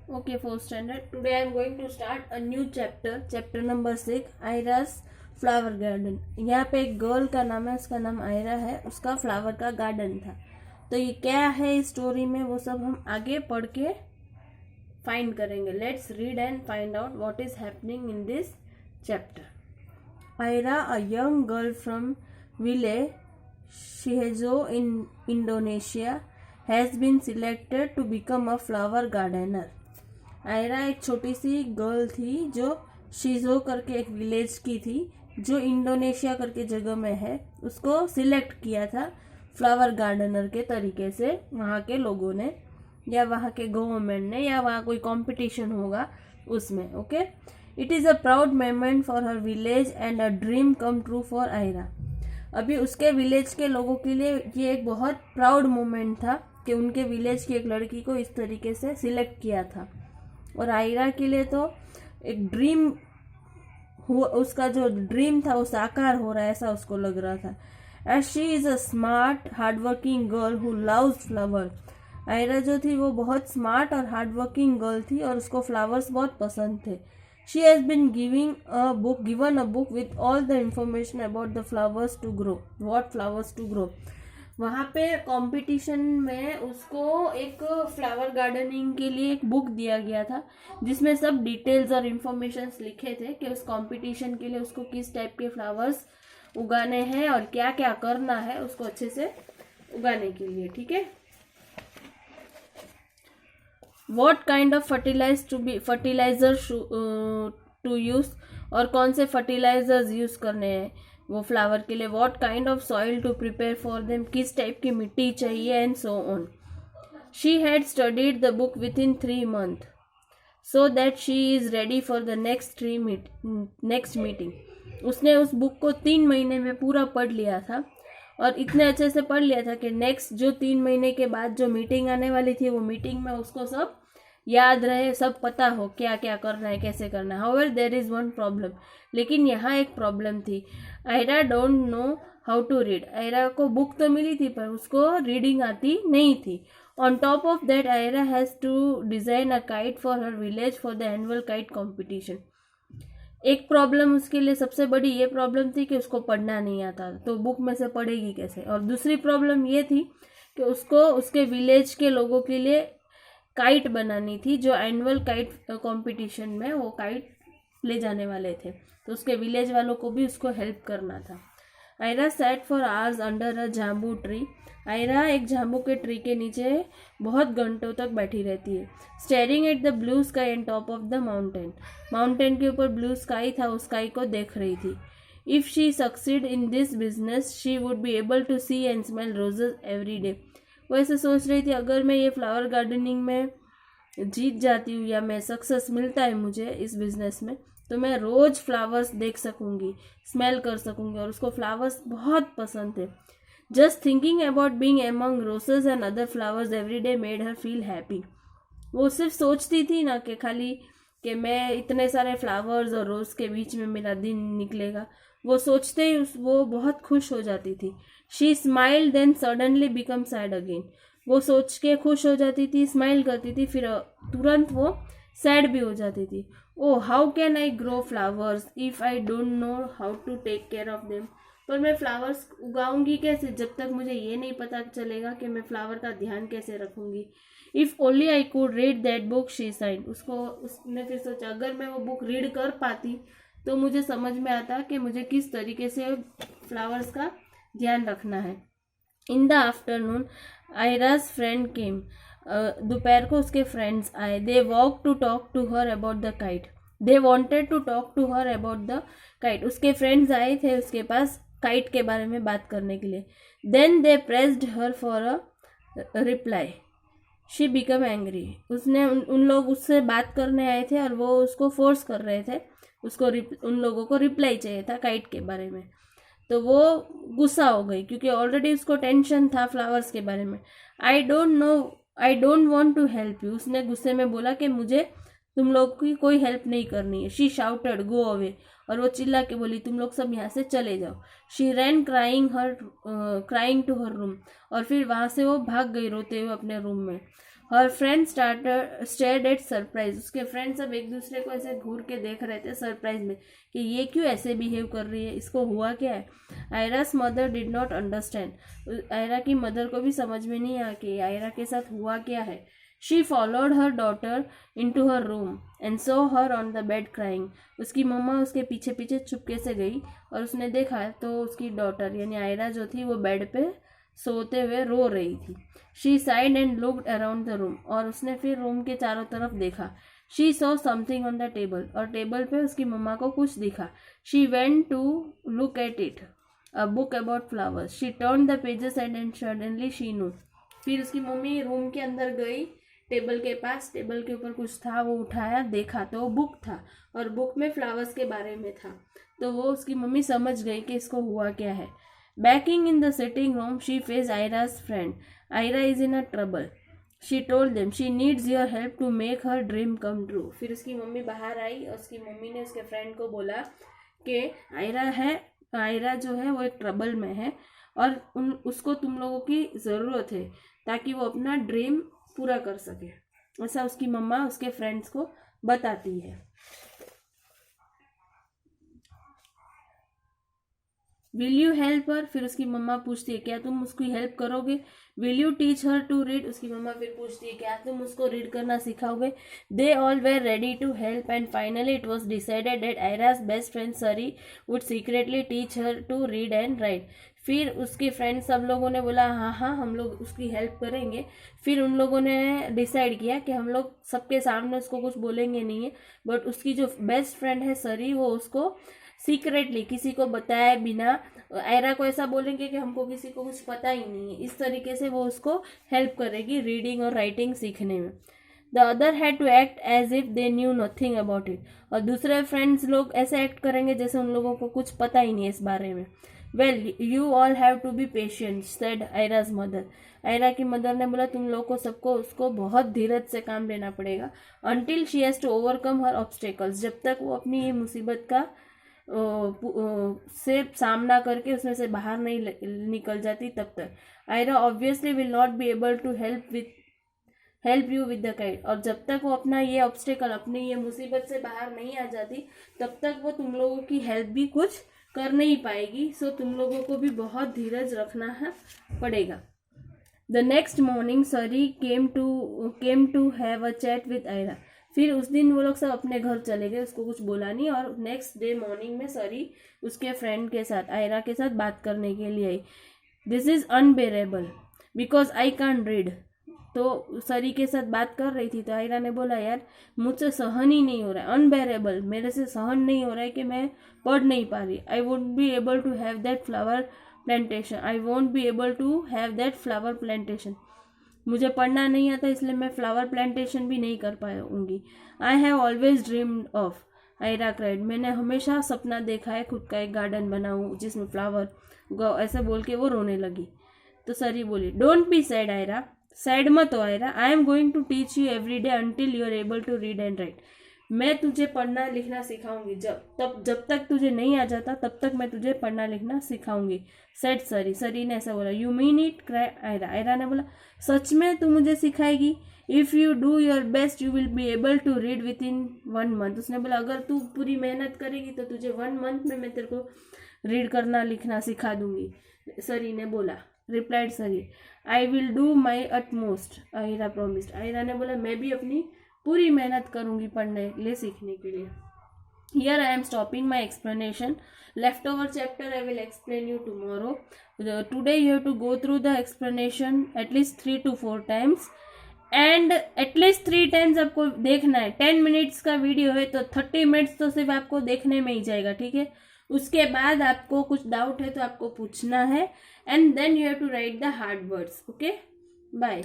Okay, fourth standard. Today I am going to start a new chapter, chapter number 6, Aira's flower garden. यहाँ पे एक girl का नाम है, उसका नाम आयरा है, उसका फ्लावर का गार्डन था। तो ये क्या है इस स्टोरी में, वो सब हम आगे पढ़ के फाइंड करेंगे। Let's read and find out what is happening in this chapter. Ayra, a young girl from village Shihejo in Indonesia, has been selected to become a flower gardener. Ayra एक छोटी सी गर्ल थी जो शिजो करके एक village की थी, जो Indonesia करके जगह में है। उसको सिलेक्ट किया था फ्लावर गार्डनर के तरीके से वहाँ के लोगों ने, या वहाँ के गवर्नमेंट ने, या वहाँ कोई कंपटीशन होगा उसमें। Okay, it is a proud moment for her village and a dream come true for Ayra. अभी उसके विलेज के लोगों के लिए ये एक बहुत प्राउड मोमेंट था कि उनके विलेज की एक लड़की को इस तरीके से सिलेक्ट किया था। और आयरा के लिए तो एक ड्रीम हुआ, उसका जो ड्रीम था वो साकार हो रहा है, ऐसा उसको लग रहा था। As she is a smart hard working girl who loves flower. Ayra जो थी वो बहुत स्मार्ट और हार्ड वर्किंग गर्ल थी और उसको फ्लावर्स बहुत पसंद थे। She has been given a book with all the information about the flowers to grow, what flowers to grow. वहाँ पे कंपटीशन में उसको एक फ्लावर गार्डनिंग के लिए एक बुक दिया गया था, जिसमें सब डिटेल्स और इन्फॉर्मेशंस लिखे थे कि उस कंपटीशन के लिए उसको किस टाइप के फ्लावर्स उगाने हैं और क्या क्या करना है उसको अच्छे से उगाने के लिए। ठीक है, what kind of fertiliser to use, और कौन से फर्टिलाइजर्स यूज करने हैं वो फ्लावर के लिए। What kind of soil to prepare for them, किस टाइप की मिट्टी चाहिए, and so on. She had studied the book within 3 months so that she is ready for the next meeting. उसने उस बुक को 3 महीने में पूरा पढ़ लिया था, और इतने अच्छे से पढ़ लिया था कि नेक्स्ट जो 3 महीने के बाद जो मीटिंग आने वाली थी, वो मीटिंग में उसको सब याद रहे, सब पता हो क्या क्या करना है, कैसे करना है। However there is one problem, लेकिन यहाँ एक प्रॉब्लम थी। Ayra don't know how to read. Ayra को बुक तो मिली थी पर उसको रीडिंग आती नहीं थी। On top of that Ayra has to design a kite for her village for the annual kite competition. एक प्रॉब्लम उसके लिए सबसे बड़ी ये प्रॉब्लम थी कि उसको पढ़ना नहीं आता, तो बुक में से पढ़ेगी कैसे। और दूसरी प्रॉब्लम ये थी कि उसको उसके विलेज के लोगों के लिए काइट बनानी थी, जो एनुअल काइट कंपटीशन में वो काइट ले जाने वाले थे, तो उसके विलेज वालों को भी उसको हेल्प करना था। Ayra sat for hours under a jambu tree. Ayra एक जाम्बू के ट्री के नीचे बहुत घंटों तक बैठी रहती है। Staring at the blue sky and top of the mountain. Mountain के ऊपर ब्लू स्काई था, उस स्काई को देख रही थी। If she succeed in this business she would be able to see and smell roses every day. वो ऐसे सोच रही थी, अगर मैं ये फ्लावर गार्डनिंग में जीत जाती हूँ या मैं सक्सेस मिलता है मुझे इस बिजनेस में, तो मैं रोज फ्लावर्स देख सकूंगी, स्मेल कर सकूंगी, और उसको फ्लावर्स बहुत पसंद है। Just thinking about being among रोसेस and other flowers every day made her feel happy. वो सिर्फ सोचती थी ना कि खाली कि मैं इतने सारे फ्लावर्स और रोज के बीच में मेरा दिन निकलेगा, वो सोचते ही वो बहुत खुश हो जाती थी। She smile then suddenly become sad again. वो सोच के खुश हो जाती थी, स्माइल करती थी, फिर तुरंत वो सैड भी हो जाती थी। Oh how can I grow flowers if I don't know how to take care of them. पर मैं फ्लावर्स उगाऊंगी कैसे जब तक मुझे ये नहीं पता चलेगा कि मैं फ्लावर का ध्यान कैसे रखूंगी। If only I could read that book she side. उसने फिर सोचा, अगर मैं वो बुक रीड कर पाती तो मुझे समझ में आता कि मुझे किस तरीके से फ्लावर्स का ध्यान रखना है। In the afternoon Ayra's friend came. दोपहर को उसके फ्रेंड्स आए। They walk to talk to her about the kite. They wanted to talk to her about the kite. उसके फ्रेंड्स आए थे उसके पास काइट के बारे में बात करने के लिए। Then they pressed her for a reply. She become angry. उन लोग उससे बात करने आए थे और वो उसको फोर्स कर रहे थे, उसको उन लोगों को रिप्लाई चाहिए था काइट के बारे में। तो वो गुस्सा हो गई क्योंकि ऑलरेडी उसको टेंशन था फ्लावर्स के बारे में। I don't want to help you. उसने गुस्से में बोला कि मुझे तुम लोग की कोई हेल्प नहीं करनी है। She shouted go away. और वो चिल्ला के बोली, तुम लोग सब यहाँ से चले जाओ। She ran crying to her room. और फिर वहाँ से वो भाग गई रोते हुए अपने रूम में। हर फ्रेंड स्टेयर्ड एट सरप्राइज, उसके फ्रेंड सब एक दूसरे को ऐसे घूर के देख रहे थे सरप्राइज में कि ये क्यों ऐसे बिहेव कर रही है, इसको हुआ क्या है। Ayra's mother did not understand, Ayra की मदर को भी समझ में नहीं आया कि आयरा के साथ हुआ क्या है। She followed her daughter into her room and saw her on the bed crying, उसकी मम्मा उसके पीछे पीछे चुपके से गई और उसने देखा तो उसकी डॉटर यानी आयरा जो थी वो बेड पे सोते हुए रो रही थी। She sighed and looked around the room, और उसने फिर रूम के चारों तरफ देखा। She saw something on the table, और टेबल पे उसकी मम्मा को कुछ दिखा। She went to look at it, a book about flowers. She turn the pages and suddenly she knew, फिर उसकी मम्मी रूम के अंदर गई, टेबल के पास, टेबल के ऊपर कुछ था, वो उठाया, देखा तो वो बुक था और बुक में फ्लावर्स के बारे में था। तो वो उसकी मम्मी समझ गई कि इसको हुआ क्या है। Backing in the sitting room she face Ayra's friend, Ayra is in a trouble. She told them she needs your help to make her dream come true. फिर उसकी मम्मी बाहर आई और उसकी मम्मी ने उसके फ्रेंड को बोला कि आयरा जो है वो एक ट्रबल में है और उसको तुम लोगों की ज़रूरत है ताकि वो अपना ड्रीम पूरा कर सके। ऐसा उसकी मम्मा उसके फ्रेंड्स को बताती है। विल यू हेल्प हर, फिर उसकी मम्मा पूछती है क्या तुम उसकी हेल्प करोगे। Will you teach her to read, उसकी मम्मा फिर पूछती है क्या तुम उसको रीड करना सिखाओगे। They all were ready to help and finally it was decided that Ayra's best friend Sari would secretly teach her to read and write. फिर उसके फ्रेंड सब लोगों ने बोला हाँ हम लोग उसकी हेल्प करेंगे। फिर उन लोगों ने डिसाइड किया कि हम लोग सबके सामने उसको कुछ बोलेंगे नहीं है, बट उसकी जो बेस्ट फ्रेंड है सरी वो उसको सीक्रेटली किसी को बताए बिना आयरा को ऐसा बोलेंगे कि हमको किसी को कुछ पता ही नहीं है, इस तरीके से वो उसको हेल्प करेगी रीडिंग और राइटिंग सीखने में। The other had to act as if they knew nothing about it, और दूसरे फ्रेंड्स लोग ऐसे एक्ट करेंगे जैसे उन लोगों को कुछ पता ही नहीं है इस बारे में। Well you all have to be patient said Ayra's mother, Ayra की मदर ने बोला तुम लोग को सबको उसको बहुत धीरज से काम लेना पड़ेगा। Until she has to overcome her obstacles, जब तक वो अपनी ये मुसीबत का से सामना करके उसमें से बाहर नहीं निकल जाती तब तक। Ayra obviously will not be able to help you with the kite, और जब तक वो अपना ये ऑब्स्टेकल अपनी ये मुसीबत से बाहर नहीं आ जाती तब तक वो तुम लोगों की हेल्प भी कुछ कर नहीं पाएगी। सो तुम लोगों को भी बहुत धीरज रखना है पड़ेगा। The next morning Sari came to have a chat with Ayra, फिर उस दिन वो लोग सब अपने घर चले गए, उसको कुछ बोला नहीं, और नेक्स्ट डे मॉर्निंग में सरी उसके फ्रेंड के साथ आयरा के साथ बात करने के लिए आई। This is unbearable because I can't read, तो सरी के साथ बात कर रही थी तो आयरा ने बोला यार मुझसे सहन ही नहीं हो रहा है, अनबेरेबल मेरे से सहन नहीं हो रहा है कि मैं पढ़ नहीं पा रही। I won't be able to have that flower plantation, I won't be able to have that flower plantation, मुझे पढ़ना नहीं आता इसलिए मैं फ्लावर प्लांटेशन भी नहीं कर पाऊंगी। I have always dreamed of, Ayra cried, मैंने हमेशा सपना देखा है खुद का एक गार्डन बनाऊं जिसमें फ्लावर उगाओ, ऐसे बोल के वो रोने लगी। तो सरी बोली don't be sad Ayra, sad मत हो Ayra, I am going to teach you every day until you are able to read and write, मैं तुझे पढ़ना लिखना सिखाऊंगी, जब तक तुझे नहीं आ जाता तब तक मैं तुझे पढ़ना लिखना सिखाऊंगी। सेड सरी, सरी ने ऐसा बोला। You mean it, cry Ayra, Ayra ने बोला सच में तू मुझे सिखाएगी। If you do your best you will be able to read within 1 month, उसने बोला अगर तू पूरी मेहनत करेगी तो तुझे 1 मंथ में मैं तेरे को रीड करना लिखना सिखा दूंगी। सरी ने बोला, replied Sari, I will do my utmost, Ayra promised, Ayra ने बोला मैं भी अपनी पूरी मेहनत करूंगी पढ़ने के लिए सीखने के लिए। Here I am stopping my explanation. Leftover chapter I will explain you tomorrow. Today you have to go through the explanation at least 3 to 4 times. And at least 3 times आपको देखना है। 10 मिनट्स का वीडियो है तो 30 minutes तो सिर्फ आपको देखने में ही जाएगा, ठीक है। उसके बाद आपको कुछ डाउट है तो आपको पूछना है। And then you have to write the hard words. Okay? Bye.